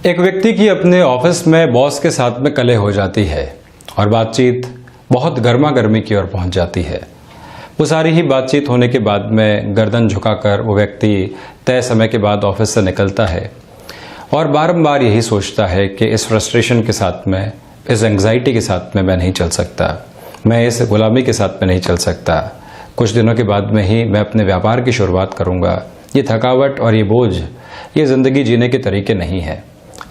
एक व्यक्ति की अपने ऑफिस में बॉस के साथ में कलह हो जाती है और बातचीत बहुत गर्मा गर्मी की ओर पहुंच जाती है। वो सारी ही बातचीत होने के बाद में गर्दन झुकाकर वो व्यक्ति तय समय के बाद ऑफिस से निकलता है और बारंबार यही सोचता है कि इस फ्रस्ट्रेशन के साथ में, इस एंग्जाइटी के साथ में मैं नहीं चल सकता, मैं इस गुलामी के साथ में नहीं चल सकता। कुछ दिनों के बाद में ही मैं अपने व्यापार की शुरुआत करूँगा। ये थकावट और ये बोझ, ये ज़िंदगी जीने के तरीके नहीं है।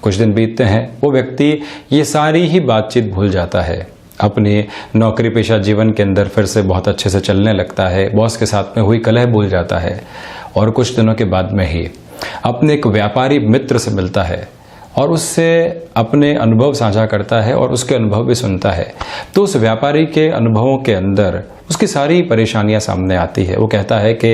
कुछ दिन बीतते हैं, वो व्यक्ति ये सारी ही बातचीत भूल जाता है, अपनी नौकरी पेशा जीवन के अंदर फिर से बहुत अच्छे से चलने लगता है, बॉस के साथ में हुई कलह भूल जाता है और कुछ दिनों के बाद में ही अपने एक व्यापारी मित्र से मिलता है और उससे अपने अनुभव साझा करता है और उसके अनुभव भी सुनता है। तो उस व्यापारी के अनुभवों के अंदर उसकी सारी परेशानियां सामने आती है। वो कहता है कि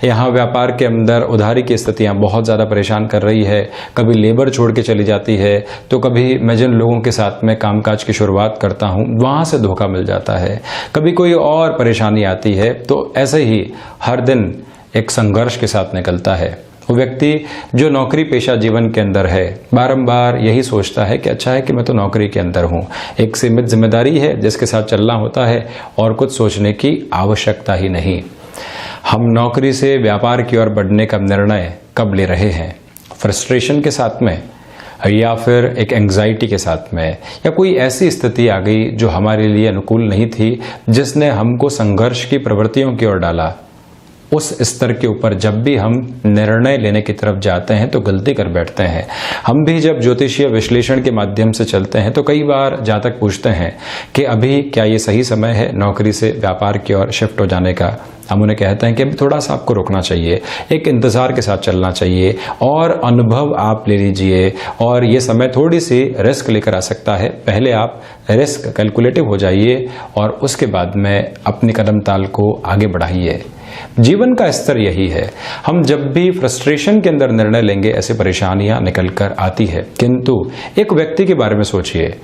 यहाँ व्यापार के अंदर उधारी की स्थितियां बहुत ज़्यादा परेशान कर रही है। कभी लेबर छोड़ के चली जाती है, तो कभी मैं जिन लोगों के साथ में कामकाज की शुरुआत करता हूँ वहाँ से धोखा मिल जाता है, कभी कोई और परेशानी आती है। तो ऐसे ही हर दिन एक संघर्ष के साथ निकलता है। वो व्यक्ति जो नौकरी पेशा जीवन के अंदर है, बारंबार यही सोचता है कि अच्छा है कि मैं तो नौकरी के अंदर हूँ, एक सीमित जिम्मेदारी है जिसके साथ चलना होता है और कुछ सोचने की आवश्यकता ही नहीं। हम नौकरी से व्यापार की ओर बढ़ने का निर्णय कब ले रहे हैं? फ्रस्ट्रेशन के साथ में, या फिर एक एंग्जाइटी के साथ में, या कोई ऐसी स्थिति आ गई जो हमारे लिए अनुकूल नहीं थी, जिसने हमको संघर्ष की प्रवृत्तियों की ओर डाला। उस स्तर के ऊपर जब भी हम निर्णय लेने की तरफ जाते हैं तो गलती कर बैठते हैं। हम भी जब ज्योतिषीय विश्लेषण के माध्यम से चलते हैं तो कई बार जातक पूछते हैं कि अभी क्या ये सही समय है नौकरी से व्यापार की ओर शिफ्ट हो जाने का। हम उन्हें कहते हैं कि अभी थोड़ा सा आपको रुकना चाहिए, एक इंतजार के साथ चलना चाहिए और अनुभव आप ले लीजिए और ये समय थोड़ी सी रिस्क लेकर आ सकता है। पहले आप रिस्क कैलकुलेटिव हो जाइए और उसके बाद में अपनी कदम ताल को आगे बढ़ाइए। जीवन का स्तर यही है। हम जब भी फ्रस्ट्रेशन के अंदर निर्णय लेंगे ऐसी परेशानियां निकल कर आती है। किंतु एक व्यक्ति के बारे में सोचिए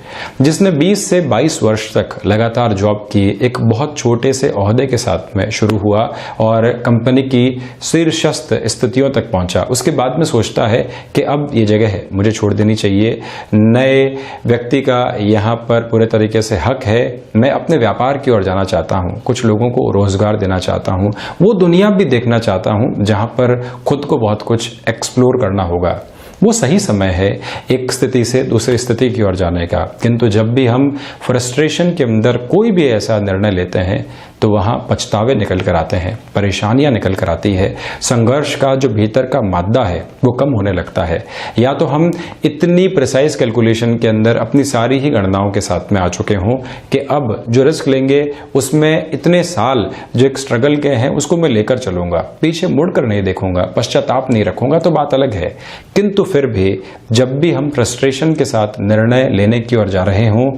जिसने 20 से 22 वर्ष तक लगातार जॉब की, एक बहुत छोटे से ओहदे के साथ में शुरू हुआ और कंपनी की शीर्षस्थ स्थितियों तक पहुंचा। उसके बाद में सोचता है कि अब ये जगह है, मुझे छोड़ देनी चाहिए। नए व्यक्ति का यहाँ पर पूरे तरीके से हक है। मैं अपने व्यापार की ओर जाना चाहता हूँ, कुछ लोगों को रोजगार देना चाहता हूँ, वो दुनिया भी देखना चाहता हूं जहां पर खुद को बहुत कुछ एक्सप्लोर करना होगा। वो सही समय है एक स्थिति से दूसरी स्थिति की ओर जाने का। किंतु जब भी हम फ्रस्ट्रेशन के अंदर कोई भी ऐसा निर्णय लेते हैं तो वहां पछतावे निकल कर आते हैं, परेशानियां निकल कर आती है, संघर्ष का जो भीतर का मादा है वो कम होने लगता है। या तो हम इतनी प्रिसाइज कैलकुलेशन के अंदर अपनी सारी ही गणनाओं के साथ में आ चुके हों कि अब जो रिस्क लेंगे उसमें इतने साल जो एक स्ट्रगल के हैं उसको मैं लेकर चलूंगा, पीछे मुड़कर नहीं देखूंगा, पश्चाताप नहीं रखूंगा, तो बात अलग है। किंतु फिर भी जब भी हम फ्रस्ट्रेशन के साथ निर्णय लेने की ओर जा रहे हों,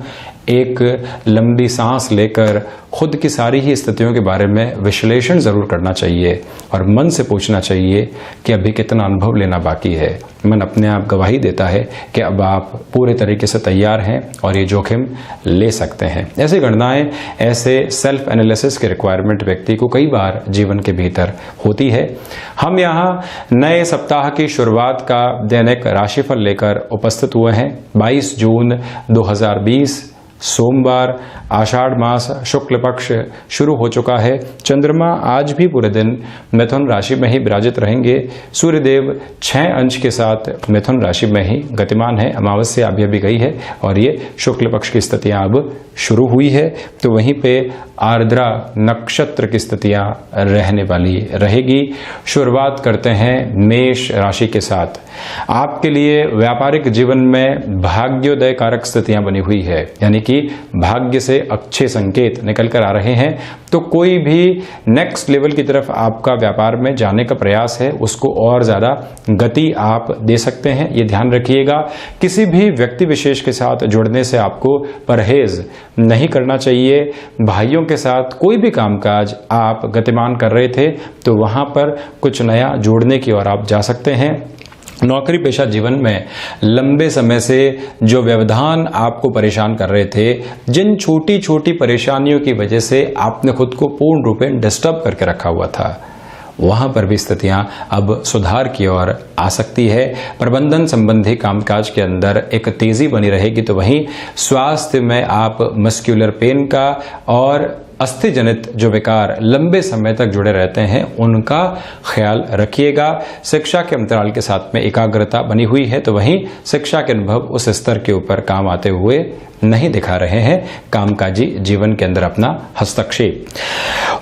एक लंबी सांस लेकर खुद की सारी ही स्थितियों के बारे में विश्लेषण जरूर करना चाहिए और मन से पूछना चाहिए कि अभी कितना अनुभव लेना बाकी है। मन अपने आप गवाही देता है कि अब आप पूरे तरीके से तैयार हैं और ये जोखिम ले सकते हैं। ऐसी गणनाएं, ऐसे सेल्फ एनालिसिस की रिक्वायरमेंट व्यक्ति को कई बार जीवन के भीतर होती है। हम यहाँ नए सप्ताह की शुरुआत का दैनिक राशिफल लेकर उपस्थित हुए हैं। 22 जून 2020 सोमवार, आषाढ़ मास शुक्ल पक्ष शुरू हो चुका है। चंद्रमा आज भी पूरे दिन मिथुन राशि में ही विराजित रहेंगे। सूर्यदेव 6 अंश के साथ मिथुन राशि में ही गतिमान है। अमावस्या अभी गई है और ये शुक्ल पक्ष की स्थितियां अब शुरू हुई है। तो वहीं पे आर्द्रा नक्षत्र की स्थितियां रहने वाली रहेगी। शुरुआत करते हैं मेष राशि के साथ। आपके लिए व्यापारिक जीवन में भाग्योदय कारक स्थितियां बनी हुई है, यानी कि भाग्य से अच्छे संकेत निकल कर आ रहे हैं। तो कोई भी नेक्स्ट लेवल की तरफ आपका व्यापार में जाने का प्रयास है उसको और ज्यादा गति आप दे सकते हैं, ये ध्यान रखिएगा। किसी भी व्यक्ति विशेष के साथ जुड़ने से आपको परहेज नहीं करना चाहिए। भाइयों के साथ कोई भी कामकाज आप गतिमान कर रहे थे तो वहां पर कुछ नया जोड़ने की ओर आप जा सकते हैं। नौकरी पेशा जीवन में लंबे समय से जो व्यवधान आपको परेशान कर रहे थे, जिन छोटी छोटी परेशानियों की वजह से आपने खुद को पूर्ण रूप में डिस्टर्ब करके रखा हुआ था, वहां पर भी स्थितियां अब सुधार की ओर आ सकती है। प्रबंधन संबंधी कामकाज के अंदर एक तेजी बनी रहेगी। तो वहीं स्वास्थ्य में आप मस्कुलर पेन का और अस्थि जनित जो विकार लंबे समय तक जुड़े रहते हैं उनका ख्याल रखिएगा। शिक्षा के अंतराल के साथ में एकाग्रता बनी हुई है, तो वहीं शिक्षा के अनुभव उस स्तर के ऊपर काम आते हुए नहीं दिखा रहे हैं। कामकाजी जीवन के अंदर अपना हस्तक्षेप।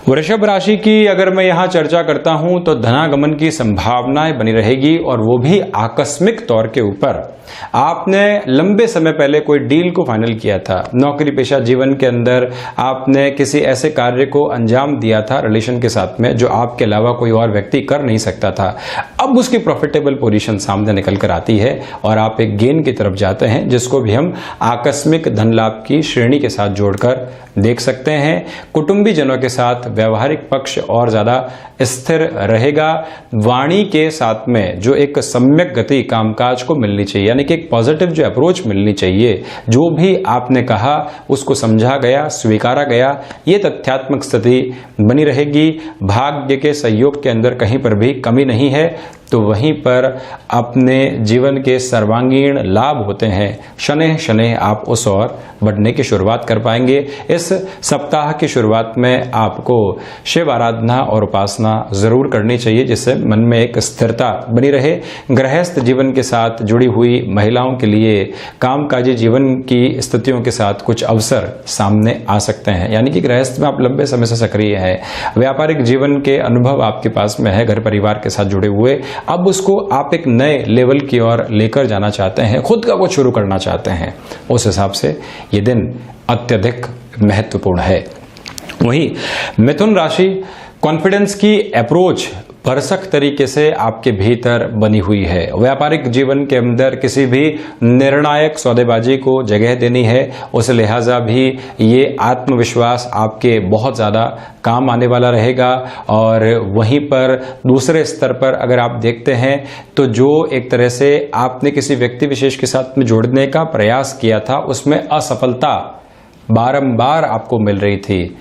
वृषभ राशि की अगर मैं यहां चर्चा करता हूं तो धनागमन की संभावनाएं बनी रहेगी, और वो भी आकस्मिक तौर के ऊपर। आपने लंबे समय पहले कोई डील को फाइनल किया था, नौकरी पेशा जीवन के अंदर आपने किसी ऐसे कार्य को अंजाम दिया था रिलेशन के साथ में जो आपके अलावा कोई और व्यक्ति कर नहीं सकता था। अब उसकी प्रॉफिटेबल पोजीशन सामने निकल कर आती है और आप एक गेन की तरफ जाते हैं, जिसको भी हम आकस्मिक धन लाभ की श्रेणी के साथ जोड़कर देख सकते हैं। कुटुंबी जनों के साथ व्यवहारिक पक्ष और ज्यादा स्थिर रहेगा। वाणी के साथ में जो एक सम्यक गति कामकाज को मिलनी चाहिए, यानी कि एक पॉजिटिव जो अप्रोच मिलनी चाहिए, जो भी आपने कहा उसको समझा गया, स्वीकारा गया, ये तथ्यात्मक स्थिति बनी रहेगी। भाग्य के सहयोग के अंदर कहीं पर भी कमी नहीं है, तो वहीं पर अपने जीवन के सर्वांगीण लाभ होते हैं। शनैः शनैः आप उस ओर बढ़ने की शुरुआत कर पाएंगे। इस सप्ताह की शुरुआत में आपको शिव आराधना और उपासना जरूर करनी चाहिए, जिससे मन में एक स्थिरता बनी रहे। गृहस्थ जीवन के साथ जुड़ी हुई महिलाओं के लिए कामकाजी जीवन की स्थितियों के साथ कुछ अवसर सामने आ सकते हैं, यानी कि गृहस्थ में आप लंबे समय से सक्रिय हैं। व्यापारिक जीवन के अनुभव आपके पास में है, घर परिवार के साथ जुड़े हुए। अब उसको आप एक नए लेवल की ओर लेकर जाना चाहते हैं, खुद का कुछ शुरू करना चाहते हैं। उस हिसाब से ये दिन अत्यधिक महत्वपूर्ण है। वहीं मिथुन राशि, कॉन्फिडेंस की अप्रोच भरसक तरीके से आपके भीतर बनी हुई है। व्यापारिक जीवन के अंदर किसी भी निर्णायक सौदेबाजी को जगह देनी है, उस लिहाजा भी ये आत्मविश्वास आपके बहुत ज़्यादा काम आने वाला रहेगा। और वहीं पर दूसरे स्तर पर अगर आप देखते हैं तो जो एक तरह से आपने किसी व्यक्ति विशेष के साथ में जोड़ने का प्रयास किया था, उसमें असफलता बारंबार आपको मिल रही थी।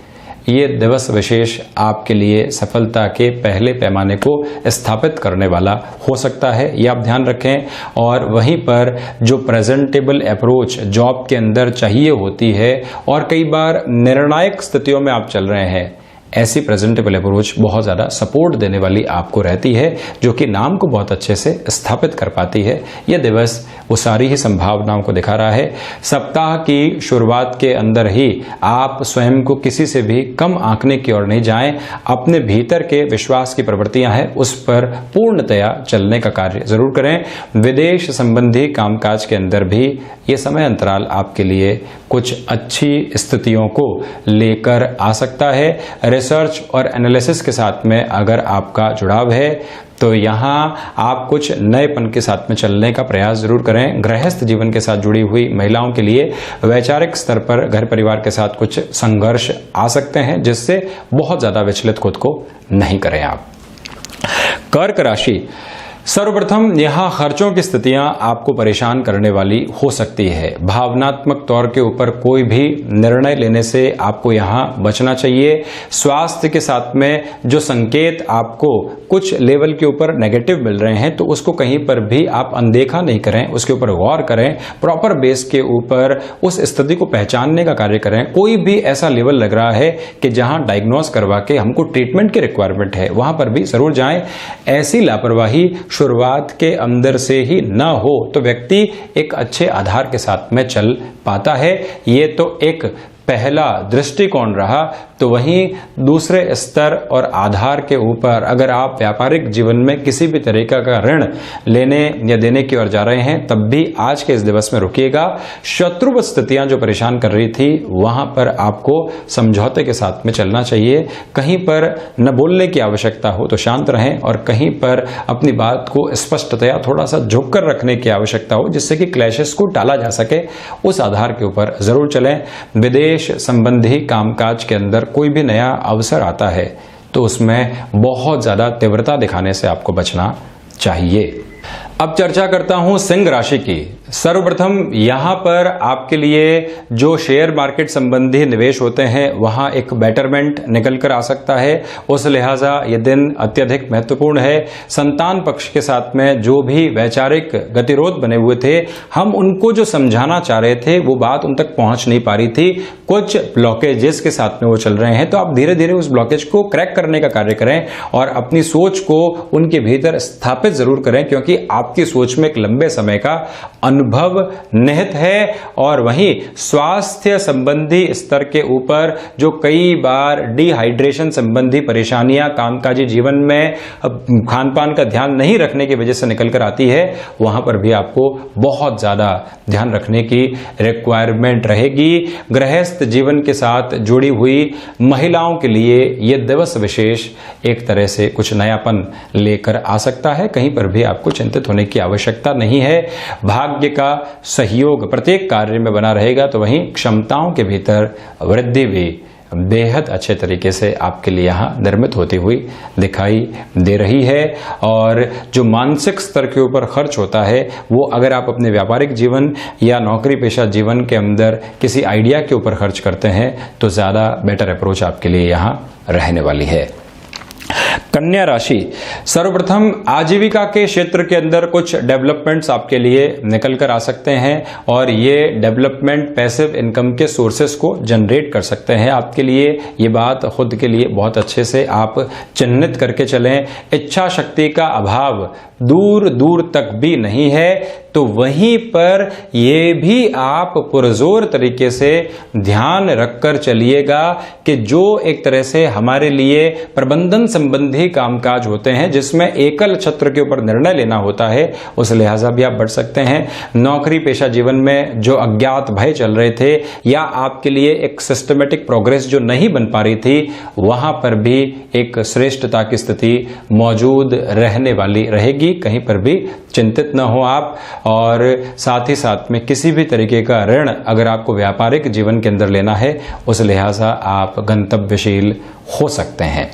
ये दिवस विशेष आपके लिए सफलता के पहले पैमाने को स्थापित करने वाला हो सकता है, ये आप ध्यान रखें। और वहीं पर जो प्रेजेंटेबल अप्रोच जॉब के अंदर चाहिए होती है और कई बार निर्णायक स्थितियों में आप चल रहे हैं, ऐसी प्रेजेंटेबल अप्रोच बहुत ज़्यादा सपोर्ट देने वाली आपको रहती है, जो कि नाम को बहुत अच्छे से स्थापित कर पाती है। यह दिवस वो सारी ही संभावनाओं को दिखा रहा है। सप्ताह की शुरुआत के अंदर ही आप स्वयं को किसी से भी कम आंकने की ओर नहीं जाएं। अपने भीतर के विश्वास की प्रवृत्तियां हैं, उस पर पूर्णतया चलने का कार्य जरूर करें। विदेश संबंधी कामकाज के अंदर भी ये समय अंतराल आपके लिए कुछ अच्छी स्थितियों को लेकर आ सकता है। रिसर्च और एनालिसिस के साथ में अगर आपका जुड़ाव है तो यहाँ आप कुछ नएपन के साथ में चलने का प्रयास जरूर करें। गृहस्थ जीवन के साथ जुड़ी हुई महिलाओं के लिए वैचारिक स्तर पर घर परिवार के साथ कुछ संघर्ष आ सकते हैं, जिससे बहुत ज्यादा विचलित खुद को नहीं करें आप। कर्क राशि, सर्वप्रथम यहाँ खर्चों की स्थितियां आपको परेशान करने वाली हो सकती है। भावनात्मक तौर के ऊपर कोई भी निर्णय लेने से आपको यहाँ बचना चाहिए। स्वास्थ्य के साथ में जो संकेत आपको कुछ लेवल के ऊपर नेगेटिव मिल रहे हैं, तो उसको कहीं पर भी आप अनदेखा नहीं करें, उसके ऊपर गौर करें। प्रॉपर बेस के ऊपर उस स्थिति को पहचानने का कार्य करें। कोई भी ऐसा लेवल लग रहा है कि जहां डायग्नोस करवा के हमको ट्रीटमेंट की रिक्वायरमेंट है, वहां पर भी जरूर जाएं। ऐसी लापरवाही शुरुआत के अंदर से ही ना हो तो व्यक्ति एक अच्छे आधार के साथ में चल पाता है। ये तो एक पहला दृष्टिकोण रहा। तो वहीं दूसरे स्तर और आधार के ऊपर अगर आप व्यापारिक जीवन में किसी भी तरीका का ऋण लेने या देने की ओर जा रहे हैं, तब भी आज के इस दिवस में रुकिएगा। शत्रुवत स्थितियां जो परेशान कर रही थी, वहां पर आपको समझौते के साथ में चलना चाहिए। कहीं पर न बोलने की आवश्यकता हो तो शांत रहें, और कहीं पर अपनी बात को स्पष्टतया थोड़ा सा झुक कर रखने की आवश्यकता हो, जिससे कि क्लैशेस को टाला जा सके, उस आधार के ऊपर जरूर चलें। विदेश संबंधी कामकाज के अंदर कोई भी नया अवसर आता है तो उसमें बहुत ज्यादा तीव्रता दिखाने से आपको बचना चाहिए। अब चर्चा करता हूं सिंह राशि की। सर्वप्रथम यहां पर आपके लिए जो शेयर मार्केट संबंधी निवेश होते हैं वहां एक बेटरमेंट निकल कर आ सकता है। उस लिहाजा यह दिन अत्यधिक महत्वपूर्ण है। संतान पक्ष के साथ में जो भी वैचारिक गतिरोध बने हुए थे, हम उनको जो समझाना चाह रहे थे वो बात उन तक पहुंच नहीं पा रही थी। कुछ ब्लॉकेजेस के साथ में वो चल रहे हैं, तो आप धीरे धीरे उस ब्लॉकेज को क्रैक करने का कार्य करें और अपनी सोच को उनके भीतर स्थापित जरूर करें, क्योंकि आपकी सोच में एक लंबे समय का अनुभव निहित है। और वहीं स्वास्थ्य संबंधी स्तर के ऊपर जो कई बार डिहाइड्रेशन संबंधी परेशानियां कामकाजी जीवन में खान पान का ध्यान नहीं रखने की वजह से निकल कर आती है, वहां पर भी आपको बहुत ज्यादा ध्यान रखने की रिक्वायरमेंट रहेगी। गृहस्थ जीवन के साथ जुड़ी हुई महिलाओं के लिए यह दिवस विशेष एक तरह से कुछ नयापन लेकर आ सकता है। कहीं पर भी आपको चिंतित होने की आवश्यकता नहीं है। भाग्य का सहयोग प्रत्येक कार्य में बना रहेगा, तो वहीं क्षमताओं के भीतर वृद्धि भी बेहद अच्छे तरीके से आपके लिए यहाँ निर्मित होती हुई दिखाई दे रही है। और जो मानसिक स्तर के ऊपर खर्च होता है वो अगर आप अपने व्यापारिक जीवन या नौकरी पेशा जीवन के अंदर किसी आइडिया के ऊपर खर्च करते हैं तो ज़्यादा बेटर अप्रोच आपके लिए यहाँ रहने वाली है। कन्या राशि, सर्वप्रथम आजीविका के क्षेत्र के अंदर कुछ डेवलपमेंट्स आपके लिए निकल कर आ सकते हैं और ये डेवलपमेंट पैसिव इनकम के सोर्सेस को जनरेट कर सकते हैं आपके लिए। ये बात खुद के लिए बहुत अच्छे से आप चिन्हित करके चलें। इच्छा शक्ति का अभाव दूर दूर तक भी नहीं है, तो वहीं पर ये भी आप पुरजोर तरीके से ध्यान रखकर चलिएगा कि जो एक तरह से हमारे लिए प्रबंधन संबंधी कामकाज होते हैं जिसमें एकल छत्र के ऊपर निर्णय लेना होता है, उस लिहाजा भी आप बढ़ सकते हैं। नौकरी पेशा जीवन में जो अज्ञात भय चल रहे थे या आपके लिए एक सिस्टमेटिक प्रोग्रेस जो नहीं बन पा रही थी, वहां पर भी एक श्रेष्ठता की स्थिति मौजूद रहने वाली रहेगी। कहीं पर भी चिंतित न हो आप। और साथ ही साथ में किसी भी तरीके का ऋण अगर आपको व्यापारिक जीवन के अंदर लेना है, उस लिहाजा आप गंतव्यशील हो सकते हैं।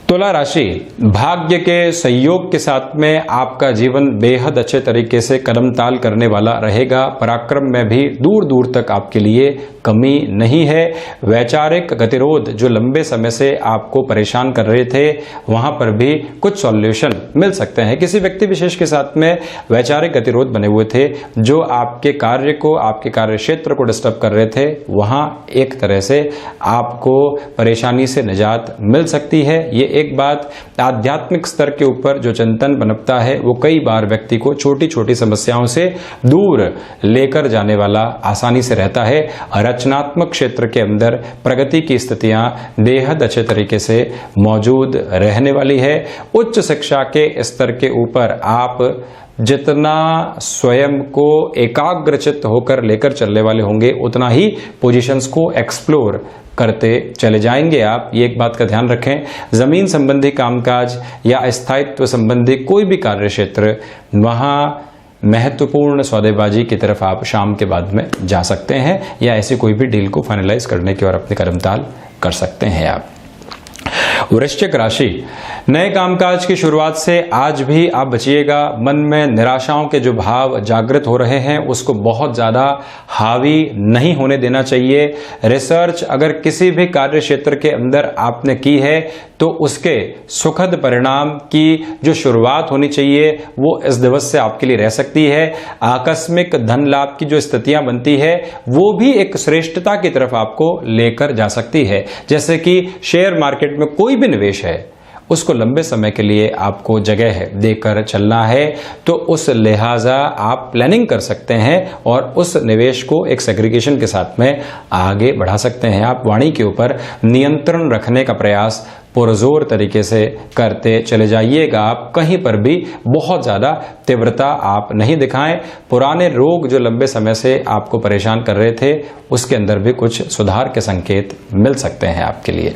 तुला राशि, भाग्य के सहयोग के साथ में आपका जीवन बेहद अच्छे तरीके से कदम ताल करने वाला रहेगा। पराक्रम में भी दूर दूर तक आपके लिए कमी नहीं है। वैचारिक गतिरोध जो लंबे समय से आपको परेशान कर रहे थे, वहां पर भी कुछ सॉल्यूशन मिल सकते हैं। किसी व्यक्ति विशेष के साथ में वैचारिक गतिरोध बने हुए थे जो आपके कार्य को, आपके कार्य क्षेत्र को डिस्टर्ब कर रहे थे, वहां एक तरह से आपको परेशानी से निजात मिल सकती है। ये एक बात। आध्यात्मिक स्तर के ऊपर जो चिंतन पनपता है वो कई बार व्यक्ति को छोटी छोटी समस्याओं से दूर लेकर जाने वाला आसानी से रहता है। रचनात्मक क्षेत्र के अंदर प्रगति की स्थितियां बेहद अच्छे तरीके से मौजूद रहने वाली है। उच्च शिक्षा के स्तर के ऊपर आप जितना स्वयं को एकाग्रचित्त होकर लेकर चलने वाले होंगे, उतना ही पोजीशंस को एक्सप्लोर करते चले जाएंगे आप। ये एक बात का ध्यान रखें। जमीन संबंधी कामकाज या स्थायित्व संबंधी कोई भी कार्य क्षेत्र, वहां महत्वपूर्ण सौदेबाजी की तरफ आप शाम के बाद में जा सकते हैं या ऐसी कोई भी डील को फाइनलाइज करने की ओर अपने कदमताल कर सकते हैं आप। वृश्चिक राशि, नए कामकाज की शुरुआत से आज भी आप बचिएगा। मन में निराशाओं के जो भाव जागृत हो रहे हैं उसको बहुत ज्यादा हावी नहीं होने देना चाहिए। रिसर्च अगर किसी भी कार्य क्षेत्र के अंदर आपने की है तो उसके सुखद परिणाम की जो शुरुआत होनी चाहिए वो इस दिवस से आपके लिए रह सकती है। आकस्मिक धन लाभ की जो स्थितियां बनती है वो भी एक श्रेष्ठता की तरफ आपको लेकर जा सकती है। जैसे कि शेयर मार्केट में कोई भी निवेश है उसको लंबे समय के लिए आपको जगह देकर चलना है, तो उस लिहाजा आप प्लानिंग कर सकते हैं और उस निवेश को एक सेग्रीगेशन के साथ में आगे बढ़ा सकते हैं। आप वाणी के ऊपर नियंत्रण रखने का प्रयास पुरजोर तरीके से करते चले जाइएगा। आप कहीं पर भी बहुत ज़्यादा तीव्रता आप नहीं दिखाएं। पुराने रोग जो लंबे समय से आपको परेशान कर रहे थे उसके अंदर भी कुछ सुधार के संकेत मिल सकते हैं आपके लिए।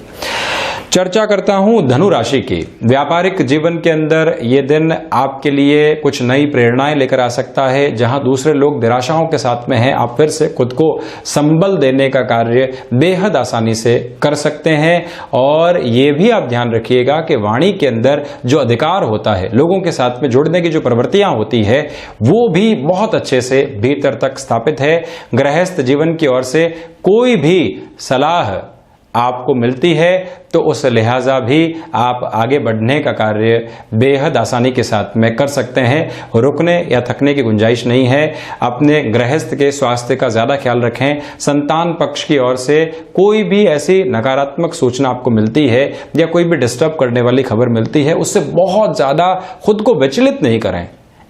चर्चा करता हूं धनु राशि की। व्यापारिक जीवन के अंदर ये दिन आपके लिए कुछ नई प्रेरणाएं लेकर आ सकता है। जहां दूसरे लोग निराशाओं के साथ में हैं, आप फिर से खुद को संबल देने का कार्य बेहद आसानी से कर सकते हैं। और ये भी भी आप ध्यान रखिएगा कि वाणी के अंदर जो अधिकार होता है, लोगों के साथ में जुड़ने की जो प्रवृत्तियां होती है, वो भी बहुत अच्छे से भीतर तक स्थापित है। गृहस्थ जीवन की ओर से कोई भी सलाह आपको मिलती है तो उस लिहाजा भी आप आगे बढ़ने का कार्य बेहद आसानी के साथ में कर सकते हैं। रुकने या थकने की गुंजाइश नहीं है। अपने गृहस्थ के स्वास्थ्य का ज्यादा ख्याल रखें। संतान पक्ष की ओर से कोई भी ऐसी नकारात्मक सूचना आपको मिलती है या कोई भी डिस्टर्ब करने वाली खबर मिलती है, उससे बहुत ज्यादा खुद को विचलित नहीं करें।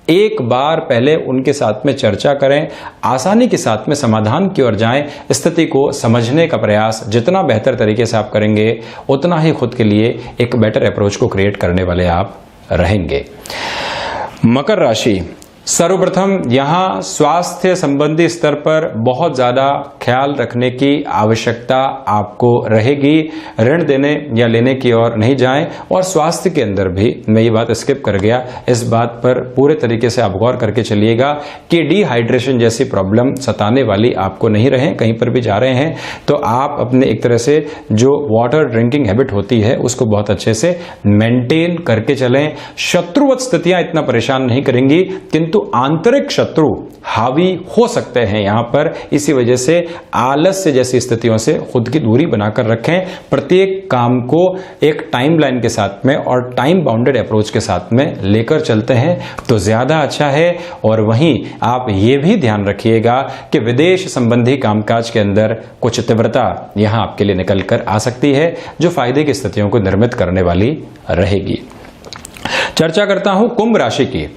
एक बार पहले उनके साथ में चर्चा करें, आसानी के साथ में समाधान की ओर जाएं। स्थिति को समझने का प्रयास जितना बेहतर तरीके से आप करेंगे, उतना ही खुद के लिए एक बेटर अप्रोच को क्रिएट करने वाले आप रहेंगे। मकर राशि, सर्वप्रथम यहां स्वास्थ्य संबंधी स्तर पर बहुत ज्यादा ख्याल रखने की आवश्यकता आपको रहेगी। ऋण देने या लेने की ओर नहीं जाएं। और स्वास्थ्य के अंदर भी मैं ये बात स्किप कर गया, इस बात पर पूरे तरीके से आप गौर करके चलिएगा कि डिहाइड्रेशन जैसी प्रॉब्लम सताने वाली आपको नहीं रहे। कहीं पर भी जा रहे हैं तो आप अपने एक तरह से जो वाटर ड्रिंकिंग हैबिट होती है उसको बहुत अच्छे से मेंटेन करके चलें। शत्रुवत स्थितियां इतना परेशान नहीं करेंगी, किंतु आंतरिक शत्रु हावी हो सकते हैं यहां पर। इसी वजह से आलस्य जैसी स्थितियों से खुद की दूरी बनाकर रखें। प्रत्येक काम को एक टाइमलाइन के साथ में और टाइम बाउंडेड अप्रोच के साथ में लेकर चलते हैं तो ज्यादा अच्छा है। और वहीं आप ये भी ध्यान रखिएगा कि विदेश संबंधी कामकाज के अंदर कुछ तीव्रता यहां आपके लिए निकल कर आ सकती है, जो फायदे की स्थितियों को निर्मित करने वाली रहेगी। चर्चा करता हूं कुंभ राशि की।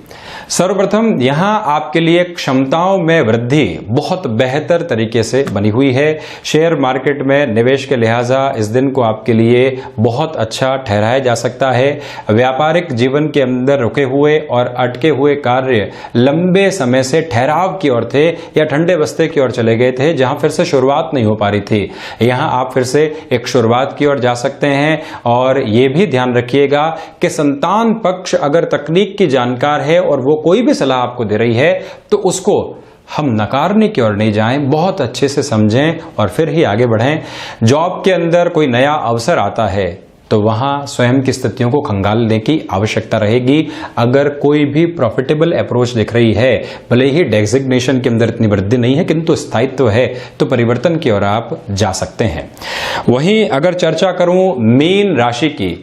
सर्वप्रथम यहां आपके लिए क्षमताओं में वृद्धि बहुत बेहतर तरीके से बनी हुई है। शेयर मार्केट में निवेश के लिहाजा इस दिन को आपके लिए बहुत अच्छा ठहराया जा सकता है। व्यापारिक जीवन के अंदर रुके हुए और अटके हुए कार्य लंबे समय से ठहराव की ओर थे या ठंडे बस्ते की ओर चले गए थे, जहां फिर से शुरुआत नहीं हो पा रही थी। यहां आप फिर से एक शुरुआत की ओर जा सकते हैं। और यह भी ध्यान रखिएगा कि संतान पक्ष अगर तकनीक की जानकार है और वो कोई भी सलाह आपको दे रही है तो उसको हम नकारने की ओर नहीं जाएं, बहुत अच्छे से समझें और फिर ही आगे बढ़ें। जॉब के अंदर कोई नया अवसर आता है तो वहां स्वयं की स्थितियों को खंगालने की आवश्यकता रहेगी। अगर कोई भी प्रॉफिटेबल अप्रोच दिख रही है, भले ही डेजिग्नेशन के अंदर इतनी वृद्धि नहीं है किंतु स्थायित्व है, तो परिवर्तन की ओर आप जा सकते हैं। वहीं अगर चर्चा करूं मीन राशि की,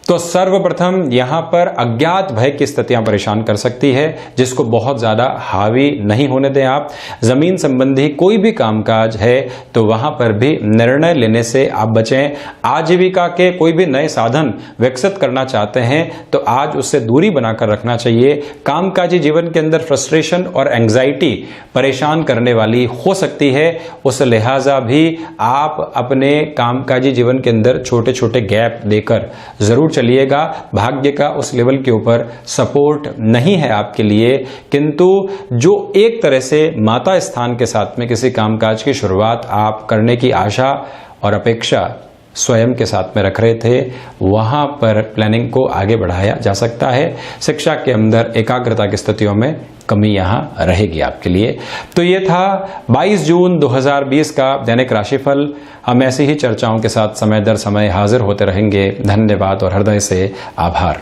तो सर्वप्रथम यहां पर अज्ञात भय की स्थितियां परेशान कर सकती है, जिसको बहुत ज्यादा हावी नहीं होने दें आप। जमीन संबंधी कोई भी कामकाज है तो वहां पर भी निर्णय लेने से आप बचें। आजीविका के कोई भी नए साधन विकसित करना चाहते हैं तो आज उससे दूरी बनाकर रखना चाहिए। कामकाजी जीवन के अंदर फ्रस्ट्रेशन और एंग्जाइटी परेशान करने वाली हो सकती है, उस लिहाजा भी आप अपने कामकाजी जीवन के अंदर छोटे छोटे गैप देकर जरूर चलिएगा। भाग्य का उस लेवल के ऊपर सपोर्ट नहीं है आपके लिए, किंतु जो एक तरह से माता स्थान के साथ में किसी कामकाज की शुरुआत आप करने की आशा और अपेक्षा स्वयं के साथ में रख रहे थे, वहां पर प्लानिंग को आगे बढ़ाया जा सकता है। शिक्षा के अंदर एकाग्रता की स्थितियों में कमी यहां रहेगी आपके लिए। तो ये था 22 जून 2020 का दैनिक राशिफल। हम ऐसी ही चर्चाओं के साथ समय दर समय हाजिर होते रहेंगे। धन्यवाद और हृदय से आभार।